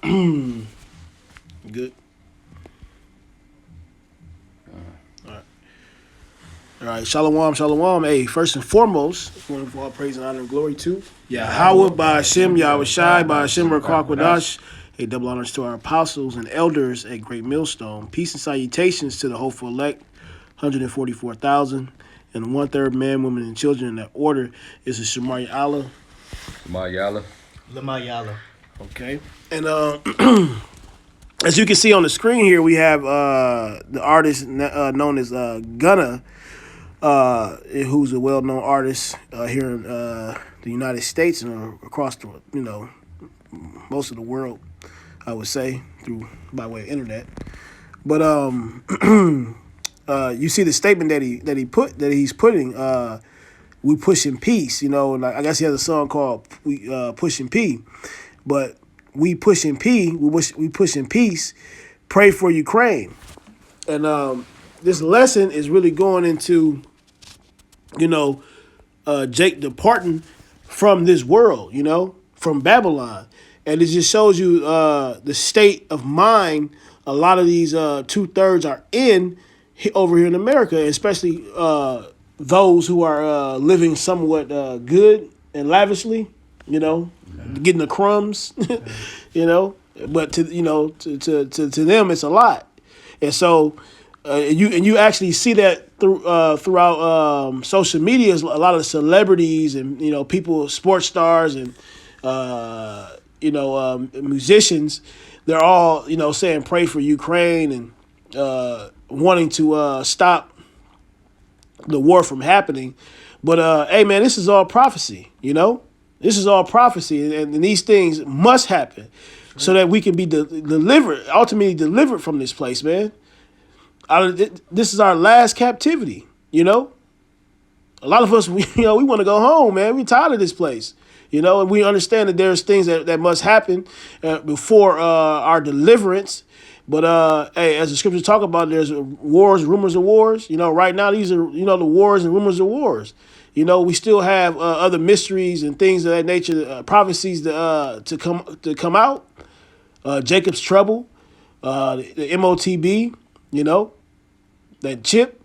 Good. All right, shalom, shalom. Hey, first and foremost, one of all praise and honor and glory to Yahweh, by Hashem, Yahweh Shai, by Hashem, Rakwadash. Hey, double honors to our apostles and elders at Great Millstone. Peace and salutations to the hopeful elect, 144,000, and one-third men, women, and children in that order is the Shemar Allah. Shemar Lamayala. Okay. And as you can see on the screen here, we have the artist known as Gunna, who's a well-known artist here in the United States and across the, most of the world, I would say, by way of internet. But you see the statement that he's putting. We pushing peace, like I guess he has a song called "We Pushing P," but we pushing P. We pushing peace. Pray for Ukraine, and this lesson is really going into, Jake departing from this world, from Babylon. And it just shows you the state of mind a lot of these 2/3 are in over here in America, especially those who are living somewhat good and lavishly, getting the crumbs, But to them it's a lot, and so you actually see that throughout social media. A lot of celebrities and people, sports stars and musicians. They're all saying pray for Ukraine and wanting to stop the war from happening. But hey, man, this is all prophecy. This is all prophecy, and these things must happen so that we can be ultimately delivered from this place, man. This is our last captivity. A lot of us, we want to go home, man. We tired of this place. And we understand that there's things that must happen before our deliverance. But hey, as the scriptures talk about, there's wars, rumors of wars. Right now these are the wars and rumors of wars. We still have other mysteries and things of that nature, prophecies to come out. Jacob's trouble, the MOTB. That chip.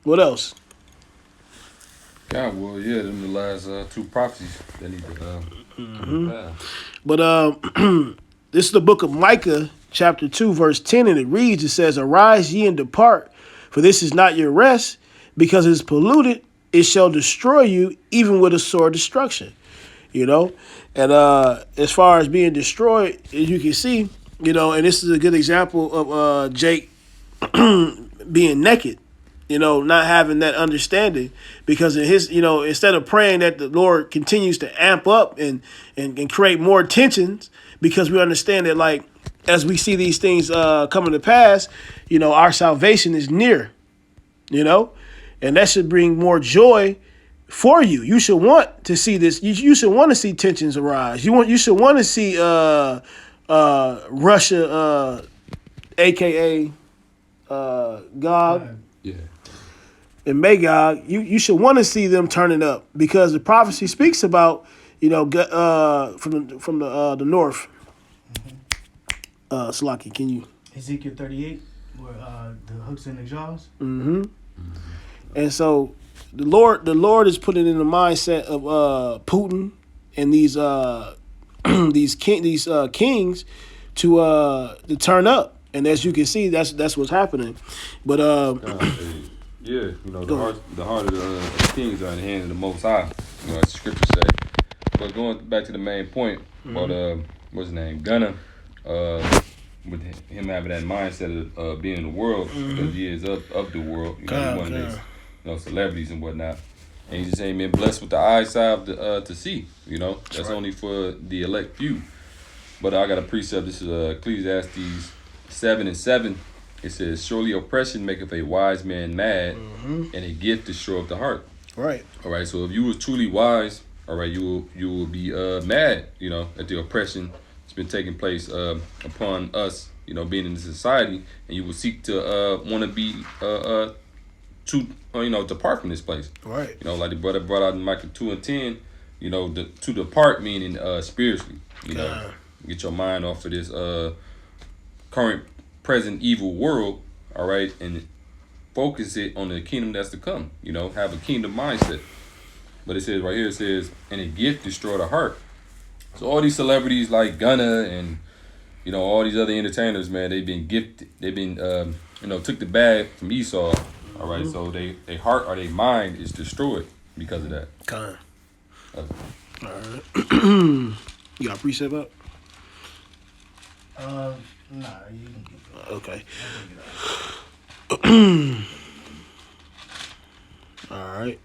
What else? God, well, yeah, them the last two prophecies that need to But this is the book of Micah, chapter 2, verse 10, and it reads, it says, "Arise ye and depart, for this is not your rest, because it is polluted, it shall destroy you, even with a sore destruction." And as far as being destroyed, as you can see, and this is a good example of Jake being naked, not having that understanding, because in his, instead of praying that the Lord continues to amp up and create more tensions, because we understand that, like, as we see these things coming to pass, our salvation is near, and that should bring more joy for you. You should want to see this. You should want to see tensions arise. You should want to see Russia, aka Gog. Yeah. And Magog, you should want to see them turning up, because the prophecy speaks about from the north. Salachya, can you? Ezekiel 38, where the hooks in the jaws. Mm-hmm. And so the Lord is putting in the mindset of Putin and these kings to turn up, and as you can see, that's what's happening. But yeah, the heart of the kings are in the hand of the Most High, as the scriptures say. But going back to the main point about what's his name, Gunna, with him having that mindset of being in the world, because he is of the world, he's one of these, celebrities and whatnot, and he just ain't been blessed with the eyesight to see. That's right. Only for the elect few. But I got a precept. This is Ecclesiastes 7:7. It says, "Surely oppression maketh a wise man mad, and a gift destroyeth the heart." Right. All right. So if you was truly wise, all right, you will be mad, at the oppression that's been taking place upon us, being in the society, and you will seek to want to be depart from this place. Right. Like the brother brought out in Micah 2:10, to depart meaning spiritually, Get your mind off of this current, present evil world, all right, and focus it on the kingdom that's to come. You know, have a kingdom mindset. But it says right here, it says, and a gift destroy the heart. So all these celebrities like Gunna and, you know, all these other entertainers, man, they've been gifted. They've been, you know, took the bag from Esau. All right, so their heart or their mind is destroyed because of that. Kind. Okay. All right. You got a precept up? Nah, you can keep it. Okay. All right.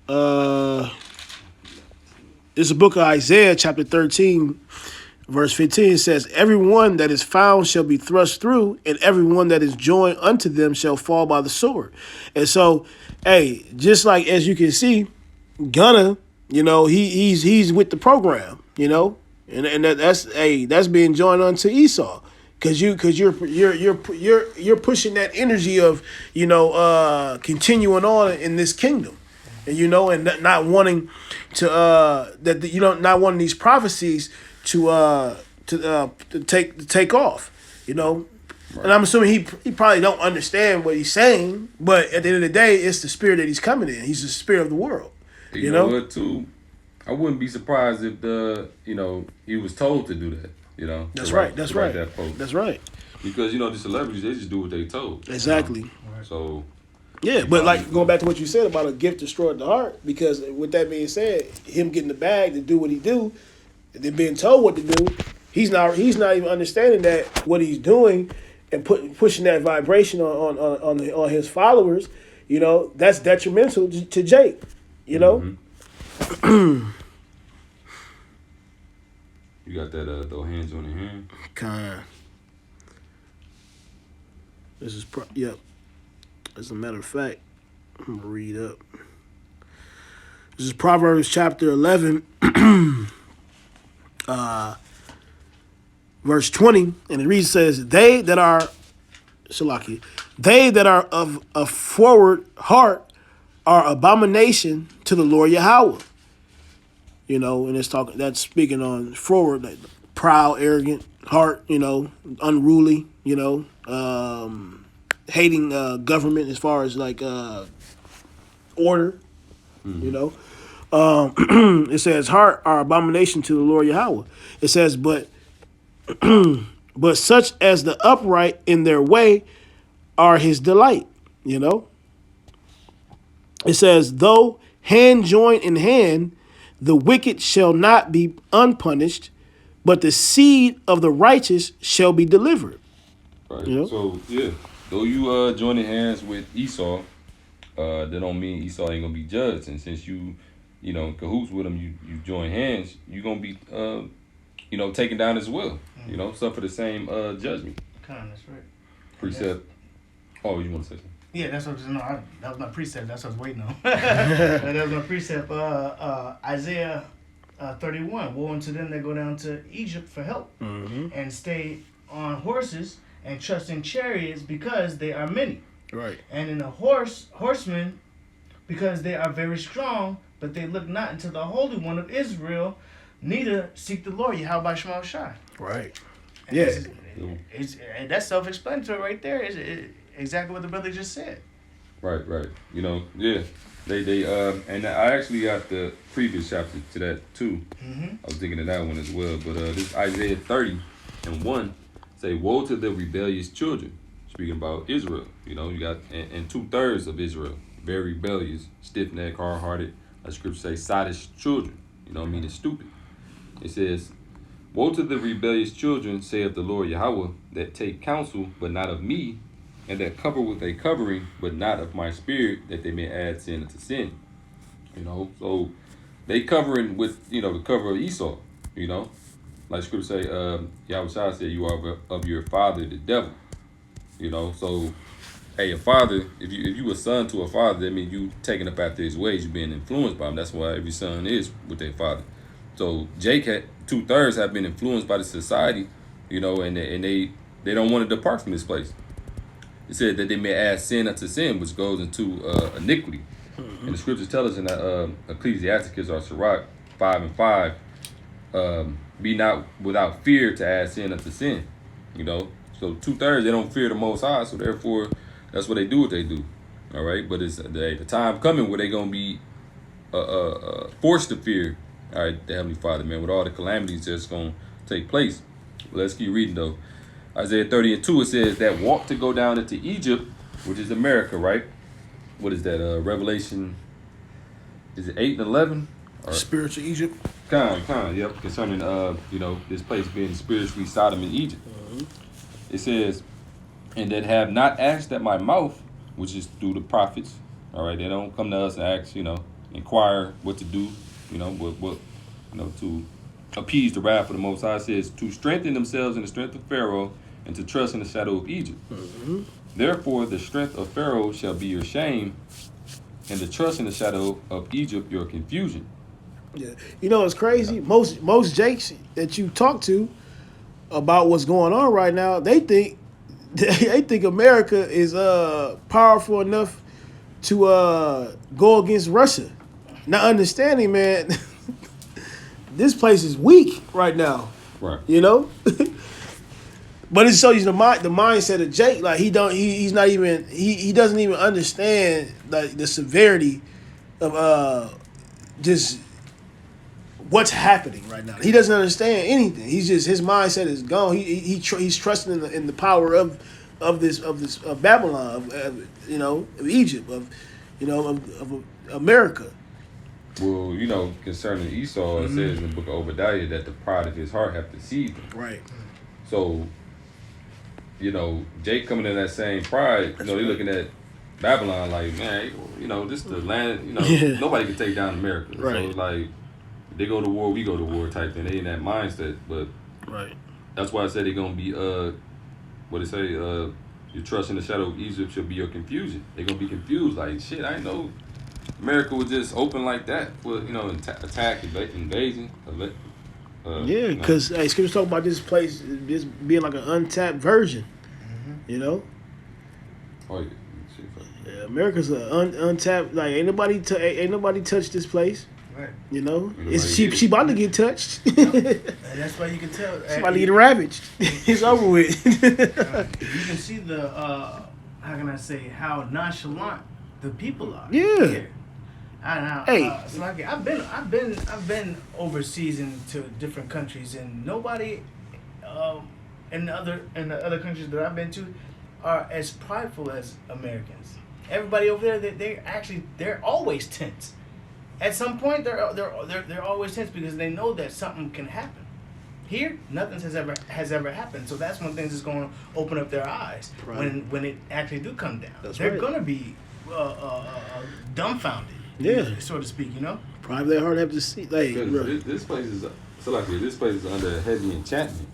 This is the book of Isaiah, chapter 13, verse 15. It says, everyone that is found shall be thrust through, and everyone that is joined unto them shall fall by the sword. And so, hey, just like as you can see, Gunna, you know, he's with the program, you know, and that's being joined unto Esau. Cause you're pushing that energy of, you know, continuing on in this kingdom, and you know, and not wanting to not wanting these prophecies to take off, you know. Right. And I'm assuming he probably don't understand what he's saying, but at the end of the day, it's the spirit that he's coming in. He's the spirit of the world. You know what, too? I wouldn't be surprised if you know, he was told to do that. You know, that's right. That's right. Because, you know, the celebrities, they just do what they told. Exactly. You know? So. Yeah, but like going back to what you said about a gift destroyed the heart, because with that being said, him getting the bag to do what he do, and then being told what to do, he's not even understanding that what he's doing and pushing that vibration on his followers, you know, that's detrimental to Jake, you know. Mm-hmm. You got that those hands on your hand? Kind. This is yep. As a matter of fact, I'm gonna read up. This is Proverbs chapter 11, verse 20, and it reads, says, they that are of a forward heart are abomination to the Lord Yahweh. You know, and that's speaking on forward, like proud, arrogant heart, you know, unruly, you know, hating government as far as like order, you know. It says heart are abomination to the Lord Yahweh. It says, but such as the upright in their way are his delight, you know. It says, though hand join in hand, the wicked shall not be unpunished, but the seed of the righteous shall be delivered. Right. You know? So yeah, though you joining hands with Esau, that don't mean Esau ain't gonna be judged. And since you know, in cahoots with him, you join hands, you gonna be you know, taken down as well. You know, suffer the same judgment. That's right. Precept. Oh, you want to say something? Yeah, that's what that was my precept. That's what I was waiting on. That was my precept. Isaiah 31. Woe unto them that go down to Egypt for help, and stay on horses and trust in chariots, because they are many. Right. And in the horsemen, because they are very strong, but they look not into the Holy One of Israel, neither seek the Lord Yahweh Shema Shai. Right. And Yeah. That's self-explanatory right there. It's exactly what the brother just said. Right. You know, yeah. They and I actually got the previous chapter to that too. I was thinking of that one as well. But this Isaiah 30:1 say, woe to the rebellious children. Speaking about Israel. You know, you got and 2/3 of Israel, very rebellious, stiff-necked, hard-hearted. As scripture say, sottish children. You know, meaning stupid. It says, woe to the rebellious children, saith the Lord Yahweh, that take counsel, but not of me, and that cover with a covering, but not of my spirit, that they may add sin unto sin. You know, so they covering with, you know, the cover of Esau. You know, like scripture say, Yahweh said, you are of your father, the devil. You know, so hey, a father, if you a son to a father, that means you taking up after his ways, you being influenced by him. That's why every son is with their father. So Jake had 2/3 have been influenced by the society, you know, and they don't want to depart from this place. It said that they may add sin unto sin, which goes into iniquity. And the scriptures tell us in Ecclesiasticus or Sirach 5:5, be not without fear to add sin unto sin. You know, so 2/3 they don't fear the Most High, so therefore that's what they do. What they do, all right. But it's the time coming where they gonna be forced to fear, all right, the Heavenly Father, man, with all the calamities that's gonna take place. But let's keep reading though. Isaiah 30:2 it says that walk to go down into Egypt, which is America, right? What is that? Revelation. Is it 8 and 11? Or Spiritual Egypt. Yep. Concerning this place being spiritually Sodom and Egypt. It says, and that have not asked at my mouth, which is through the prophets. All right, they don't come to us and ask, inquire what to do, what to appease the wrath of the Most High. It says to strengthen themselves in the strength of Pharaoh and to trust in the shadow of Egypt. Therefore, the strength of Pharaoh shall be your shame, and the trust in the shadow of Egypt your confusion. Yeah, it's crazy. Most Jakes that you talk to about what's going on right now, they think America is powerful enough to go against Russia. Not understanding, man, this place is weak right now. Right. But it shows you the mindset of Jake. Like he doesn't even understand like the severity of just what's happening right now. He doesn't understand anything. His mindset is gone. He's trusting in the power of Babylon, of Egypt, of America. Well, concerning Esau, it says in the book of Obadiah that the pride of his heart hath deceived him. Right. So, Jake coming in that same pride, they're looking at Babylon like, man, this is the land, nobody can take down America. Right. So it's like, they go to war, we go to war type thing. They in that mindset, but right. That's why I said they're gonna be what it say, your trust in the shadow of Egypt shall be your confusion. They're gonna be confused, like shit. I didn't know America was just open like that for attack, invasion. Yeah, because Scriptures talk about this place just being like an untapped version. Oh yeah. Yeah, America's an untapped. Like ain't nobody touched this place. Right. She about to get touched. And that's why you can tell. She's about to get ravaged. It's over with. You can see how can I say, how nonchalant the people are. Yeah. Here. Salachya, I've been overseas into different countries, and nobody in the other countries that I've been to are as prideful as Americans. Everybody over there, they're always tense. At some point, they're always tense because they know that something can happen. Here, nothing has ever happened. So that's one thing that's going to open up their eyes when it actually do come down. They're going to be dumbfounded, so to speak. Pride of their heart have to see. Like, this place is under heavy enchantment.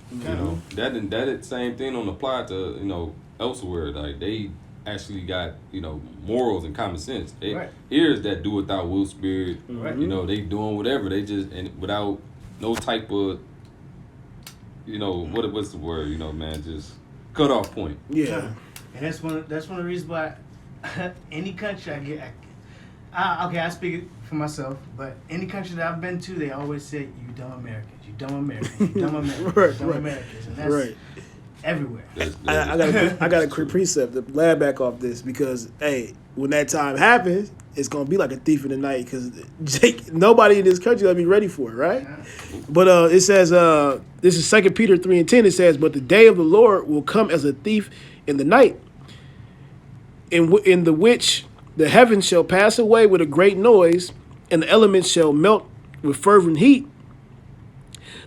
That same thing don't apply to elsewhere. Like they actually got morals and common sense. Here's that do without will spirit. Right. They doing whatever. They just without no type of what's the word? Man, just cut off point. Yeah. And that's one of the reasons why any country I speak for myself, but any country that I've been to, they always say, "You dumb Americans, you dumb Americans, you dumb Americans, you dumb Americans," and that's everywhere. I got a quick precept to lab back off this because, when that time happens, it's gonna be like a thief in the night because nobody in this country gonna be ready for it, right? Yeah. But it says, this is 2 Peter 3:10. It says, "But the day of the Lord will come as a thief in the night, in the which the heavens shall pass away with a great noise, and the elements shall melt with fervent heat.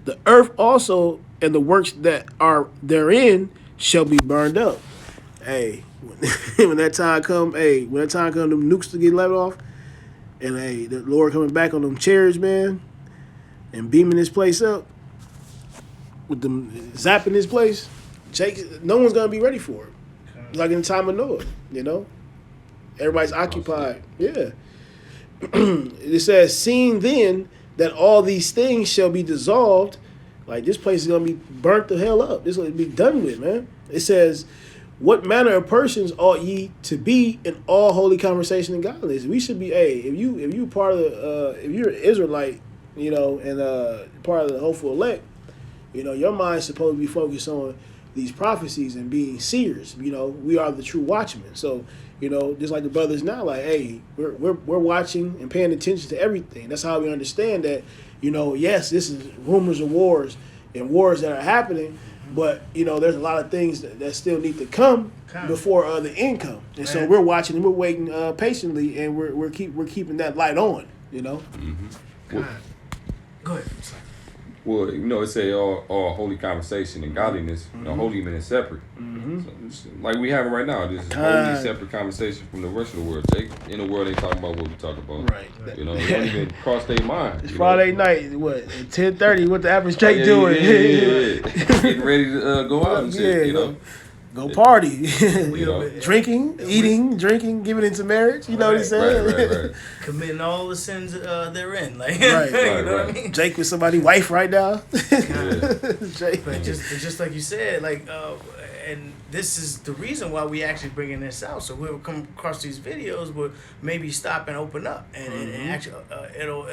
The earth also and the works that are therein shall be burned up." When that time come, them nukes to get let off, and the Lord coming back on them chariots, man, and beaming this place up, with them zapping this place, no one's gonna be ready for it. Like in the time of Noah, everybody's occupied. Yeah. It says, "Seeing then that all these things shall be dissolved," like this place is gonna be burnt the hell up. This is gonna be done with, man. It says, "What manner of persons ought ye to be in all holy conversation and godliness?" We should be, if you part of if you're an Israelite, and part of the hopeful elect, Your mind's supposed to be focused on these prophecies and being seers. We are the true watchmen. So, just like the brothers now, like, hey, we're watching and paying attention to everything. That's how we understand that, yes, this is rumors of wars and wars that are happening, but there's a lot of things that still need to come before the end come. And so we're watching and we're waiting patiently, and we're keeping that light on. Mm-hmm. Go ahead. Well, it say all holy conversation and godliness, holy men is separate. Mm-hmm. So it's like we having right now, this is holy separate conversation from the rest of the world. In the world, they talking about what we talk about. Right. They don't even cross their mind. It's Friday night, what, at 10:30, what the average Jake doing? Yeah. Getting ready to go out and shit, Go party. Drinking, eating, drinking, giving into marriage. You know what I'm saying? Right. Committing all the sins they're in. Like, Right. you know what I mean? Jake with somebody's wife right now. Jake. But just like you said, like, and this is the reason why we actually bringing this out. So we'll come across these videos, we'll maybe stop and open up, and actually, it'll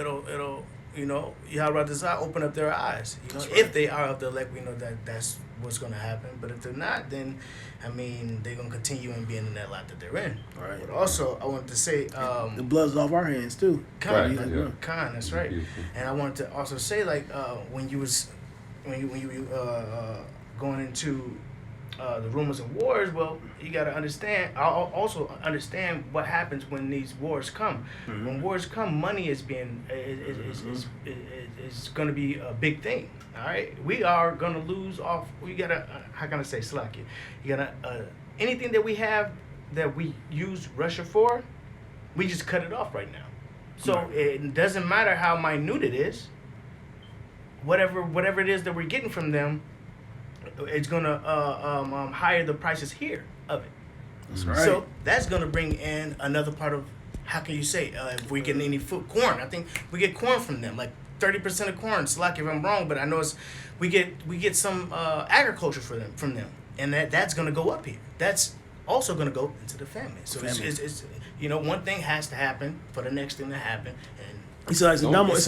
how about this? Open up their eyes. If they are of the elect, we know that's what's going to happen. But if they're not, then they're going to continue in being in that lot that they're in. Right. But also, I wanted to say, the blood's off our hands too. That's right. And I wanted to also say, like, when you going into the rumors of wars, well, you got to understand. I'll also understand what happens when these wars come. Mm-hmm. When wars come, money is going to be a big thing. All right, we are going to lose off. We got to how can I say, Salachya? You got to anything that we have that we use Russia for, we just cut it off right now. So it doesn't matter how minute it is. Whatever it is that we're getting from them, it's gonna higher the prices here of it. That's right. So that's gonna bring in another part of how can you say if we get any corn? I think we get corn from them, like 30% of corn. Salachya if I'm wrong, but I know we get some agriculture from them, and that's gonna go up here. That's also gonna go into the family. So it's one thing has to happen for the next thing to happen, and it's a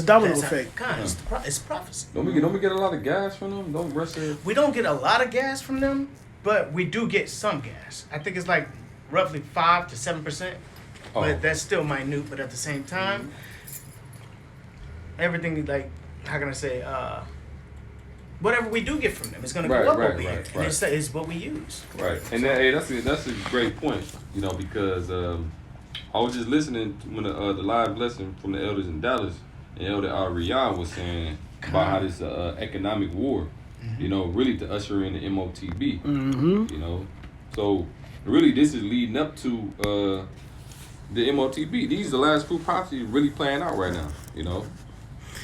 domino effect. It's prophecy. Don't we get a lot of gas from them? We don't get a lot of gas from them, but we do get some gas. I think it's like roughly 5 to 7%. But that's still minute. But at the same time, everything, like, how can I say, whatever we do get from them, it's going to go up over here. And it's what we use. Right. And that's a great point, because I was just listening when the live lesson from the elders in Dallas, and Elder Riyad was saying about how this economic war, really to usher in the MOTB, So really this is leading up to the MOTB. These are the last few prophecies really playing out right now,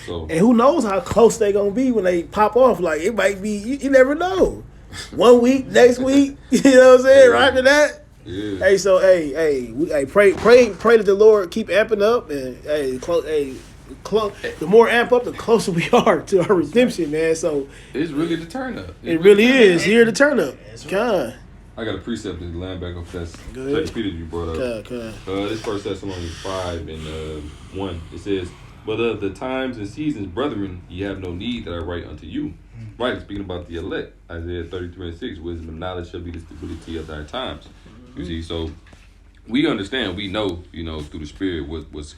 So and who knows how close they gonna be when they pop off? Like it might be, you never know. 1 week, next week, you know what I'm saying? Right after that. Yeah. Hey, so pray that the Lord keep amping up, and the more amp up, the closer we are to our redemption, man. So it's really the turn up. It really is here to turn up. God. I got a precept in the land back up that's Good. Peter you brought up. This 1 Thessalonians 5 and 1. It says, "But of the times and seasons, brethren, ye have no need that I write unto you." Right, speaking about the elect, Isaiah 33:6, wisdom and knowledge shall be the stability of thy times. You see, so we understand, we know, through the Spirit what's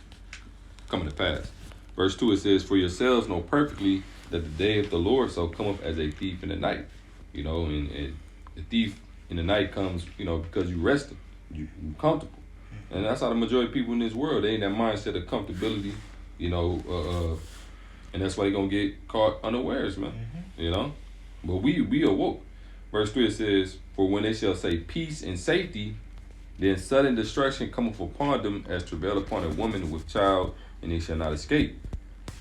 coming to pass. Verse 2, it says, "For yourselves know perfectly that the day of the Lord shall come up as a thief in the night." And the thief in the night comes, because you resting, you comfortable. And that's how the majority of people in this world, they in that mindset of comfortability, and that's why they're going to get caught unawares, man, But we awoke. Verse 3, it says, "For when they shall say peace and safety, then sudden destruction cometh upon them as travail upon a woman with child, and they shall not escape."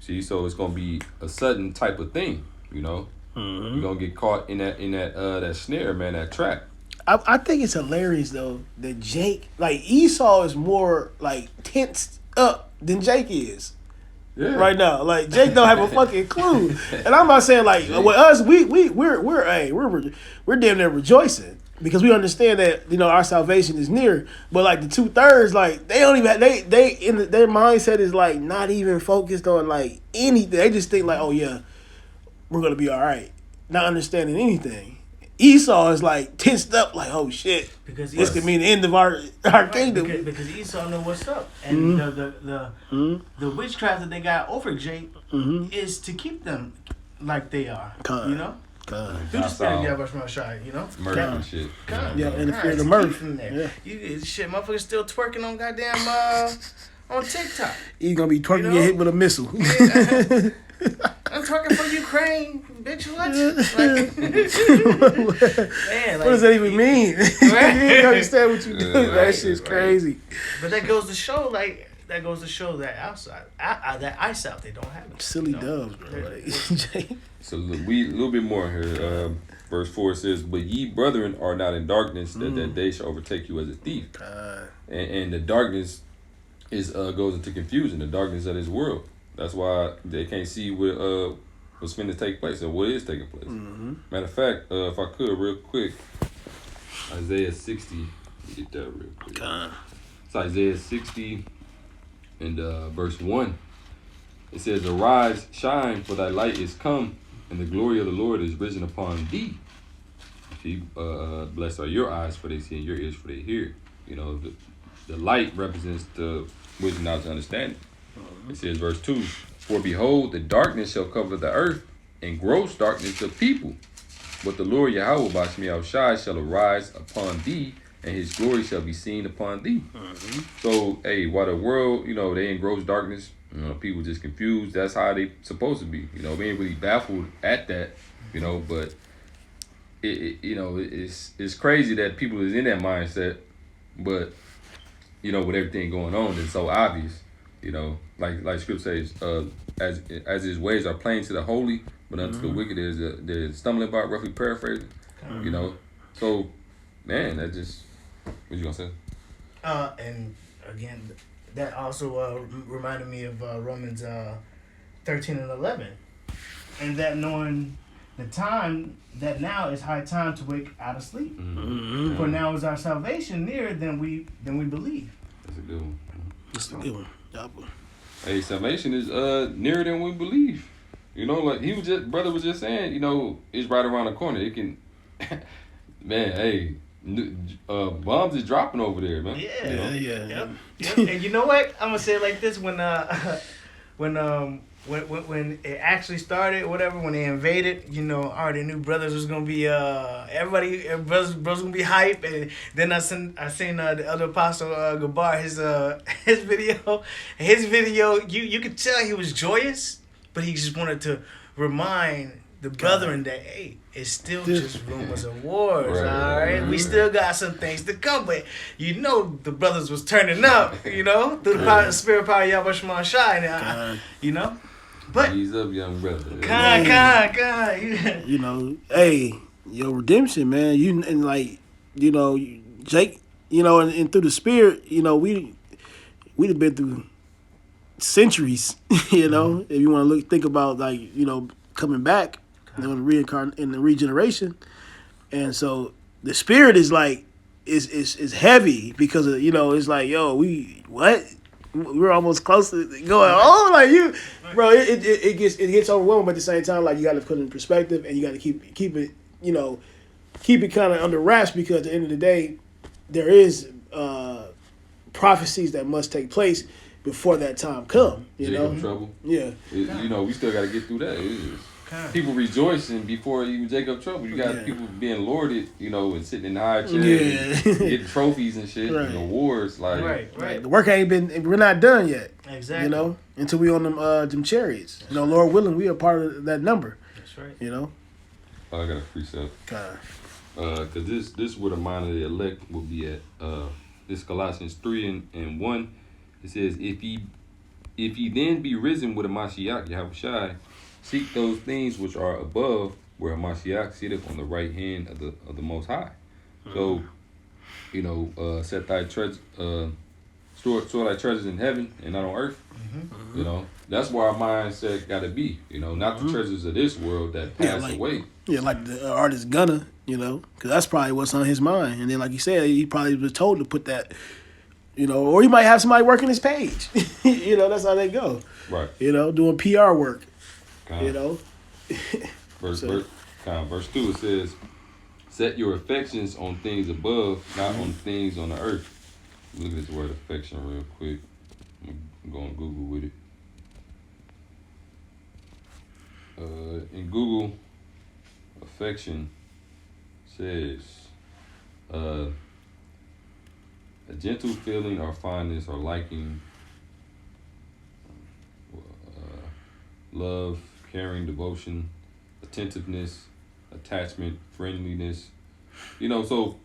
See, so it's gonna be a sudden type of thing, You're gonna get caught in that snare, man, that trap. I think it's hilarious though that Jake, like Esau, is more like tensed up than Jake is. Yeah. Right now, like Jake don't have a fucking clue, and I'm not saying like with us, we're damn near rejoicing because we understand that our salvation is near. But like the 2/3, like they don't even their mindset is like not even focused on like anything. They just think like, oh yeah, we're gonna be all right. not understanding anything. Esau is like tensed up, like, oh shit, Because this could mean the end of our kingdom. Because Esau know what's up, and the witchcraft that they got over Jake is to keep them like they are, you know, through the spirit of Yahweh Shai, you know, Murder and shit. Yeah, and the fear of mirth. Yeah. You shit, motherfuckers still twerking on goddamn on TikTok. He's gonna be twerking, get hit with a missile. Yeah, I'm twerking for Ukraine, bitch. What? Like, man, like, what does that even mean? You don't understand what you do. That shit's crazy. But that goes to show, that outside, that ice out, they don't have it. Silly dubs, bro. Like, So look, we a little bit more here. Verse 4 says, "But ye brethren are not in darkness, that day shall overtake you as a thief." And the darkness is goes into confusion. The darkness of this world. That's why they can't see what's going to take place or what is taking place. Matter of fact, if I could, real quick, Isaiah 60. Get that real quick. It's Isaiah 60 and verse 1. It says, "Arise, shine, for thy light is come, and the glory of the Lord is risen upon thee. Blessed are your eyes, for they see, and your ears, for they hear." You know, the light represents the wisdom, knowledge, and understanding. It says, verse 2, "For behold, the darkness shall cover the earth, and gross darkness the people. But the Lord Yahweh Bashmi Shai shall arise upon thee, and his glory shall be seen upon thee." So, hey, while the world, you know, they in gross darkness, you know, people just confused. That's how they supposed to be. You know, we ain't really baffled at that, you know, but it's crazy that people is in that mindset, but, you know, with everything going on, it's so obvious. You know, like Scripture says, as his ways are plain to the holy, but unto the wicked there's stumbling block, roughly paraphrasing. You know, so man, that just what you gonna say? And again, that also reminded me of Romans 13 and 11, and that knowing the time that now is high time to wake out of sleep, for now is our salvation nearer than we believe. That's a good one. That's a good one. Hey, salvation is nearer than we believe. You know, like brother was just saying, you know, it's right around the corner. It can, man. Hey, bombs is dropping over there, man. Yeah. Yep. And you know what? I'm gonna say it like this: when it actually started, whatever, when they invaded, you know, I already knew brothers was gonna be brothers gonna be hype, and then I seen the other apostle Gabar his video. You could tell he was joyous, but he just wanted to remind the brethren that, hey, it's still just rumors of wars, all right? We still got some things to come, but you know the brothers was turning up, you know, through the spirit power of Yahweh Shema Shai, you know. But ease up, young brother. God. You know, hey, your redemption, man. You and like, you know, Jake, you know, and through the spirit, you know, we'd have been through centuries. You know, if you want to think about, like, you know, coming back, you know, the regeneration, and so the spirit is like is heavy because of, you know, it's like, yo, we're almost close to going, oh, like you, bro. It gets overwhelming, but at the same time, like, you got to put it in perspective, and you got to keep it, you know, keep it kind of under wraps, because at the end of the day, there is prophecies that must take place before that time come. You know, trouble. Yeah. You know, we still got to get through that. People rejoicing before even Jacob trouble. You got people being lorded, you know, and sitting in the high chairs, getting trophies and shit, and awards. Like, right. The work ain't been. We're not done yet. Exactly. You know, until we on them chariots. You know, Lord willing, we are part of that number. That's right. You know. Oh, I got a precept. Because this is where the mind of the elect will be at. This Colossians 3 and 1. It says, if ye then be risen with a Mashiach, Yahweh Shai, seek those things which are above, where Mashiach sitteth on the right hand of the Most High. So, you know, set thy treasures, store thy treasures in heaven and not on earth. You know, that's where our mindset got to be. You know, not the treasures of this world that pass away. Yeah, like the artist Gunna, you know, because that's probably what's on his mind. And then, like you said, he probably was told to put that, you know, or he might have somebody working his page. You know, that's how they go. Right. You know, doing PR work. You know. Verse Verse 2, it says, set your affections on things above, not on things on the earth. Look at this word affection real quick. I'm going to Google with it. In Google, affection says a gentle feeling or fondness or liking, love, caring, devotion, attentiveness, attachment, friendliness. So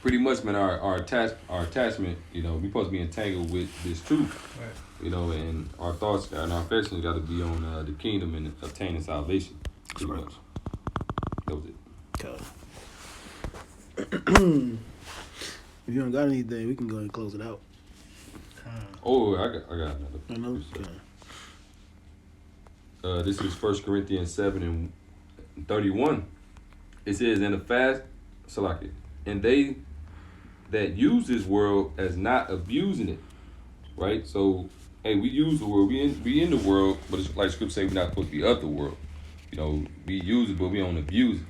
pretty much, man, our attachment, we supposed to be entangled with this truth. Right. And our thoughts and our affections got to be on the kingdom and obtaining salvation. Pretty much. That was it. Okay. If you don't got anything, we can go ahead and close it out. Oh, I got another. I know. Okay. This is 1 Corinthians 7:31. It says, "And the fast, Salachya, and they that use this world as not abusing it." Right? So, hey, we use the world. We in the world, but it's like Scripture say, we're not supposed to be of the world. We use it, but we don't abuse it.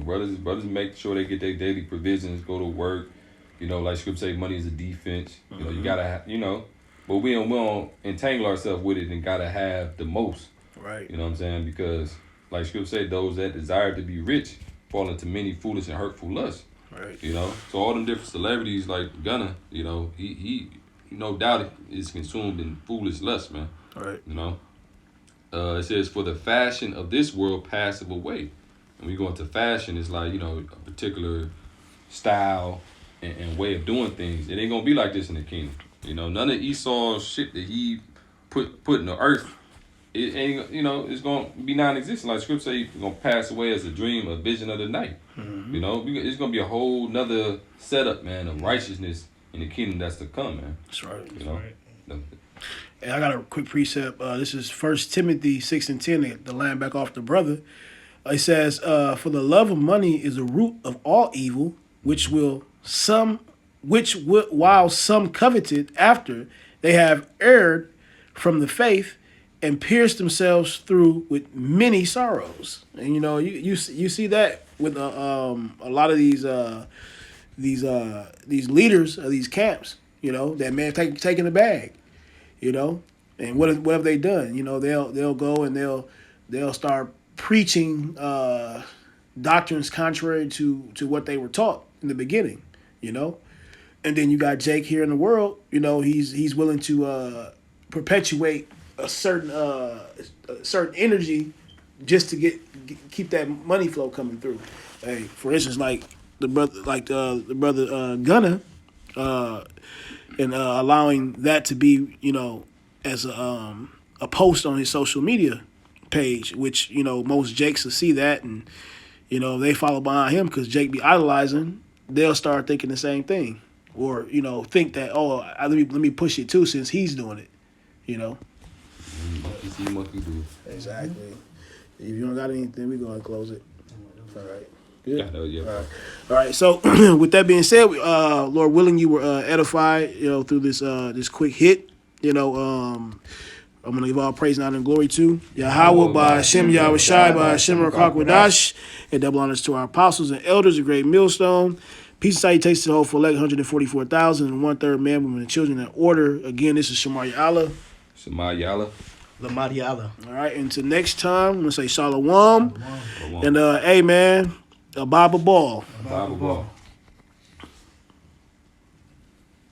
Brothers make sure they get their daily provisions, go to work. Like Scripture say, money is a defense. You gotta, but we don't entangle ourselves with it and gotta have the most. Right. You know what I'm saying? Because, like Scripture say, those that desire to be rich fall into many foolish and hurtful lusts. Right. So all them different celebrities like Gunna, he no doubt is consumed in foolish lust, man. Right. It says, for the fashion of this world passeth away. And we go into fashion, it's like, a particular style and way of doing things. It ain't gonna be like this in the kingdom. None of Esau's shit that he put in the earth, it ain't, it's gonna be non-existent. Like Scripture say, it's gonna pass away as a dream, a vision of the night. It's gonna be a whole nother setup, man, of righteousness in the kingdom that's to come, man. That's right. Right. And I got a quick precept. This is 1 Timothy 6:10, the line back off the brother. It says, for the love of money is the root of all evil, while some coveted after they have erred from the faith and pierced themselves through with many sorrows. And you see that with a lot of these leaders of these camps. That man taking the bag. And what have they done? They'll go and they'll start preaching doctrines contrary to what they were taught in the beginning. And then you got Jake here in the world. He's willing to perpetuate a certain energy just to keep that money flow coming through. Hey, for instance, like the brother Gunna, and allowing that to be as a post on his social media page, which most Jakes will see that, and they follow behind him because Jake be idolizing. They'll start thinking the same thing, or think that let me push it too since he's doing it. Monkey see, monkey do. Exactly. If you don't got anything, we go and close it. All right. Good. Yeah. All right. So with that being said, Lord willing, you were edified, through this quick hit. I'm gonna give all praise and honor and glory to Yahweh by Hashem Yahweh Shai by Hashem Rakakwadash, and double honors to our apostles and elders, a great millstone. Peace and salutations to the whole full 144,000 and 1/3 man, women, and children in order. Again, this is Shamar Yala. Shamar Yala. Lamar Yala. All right. Until next time, I'm gonna say Shalom. And hey man, a Bible ball. Bible ball.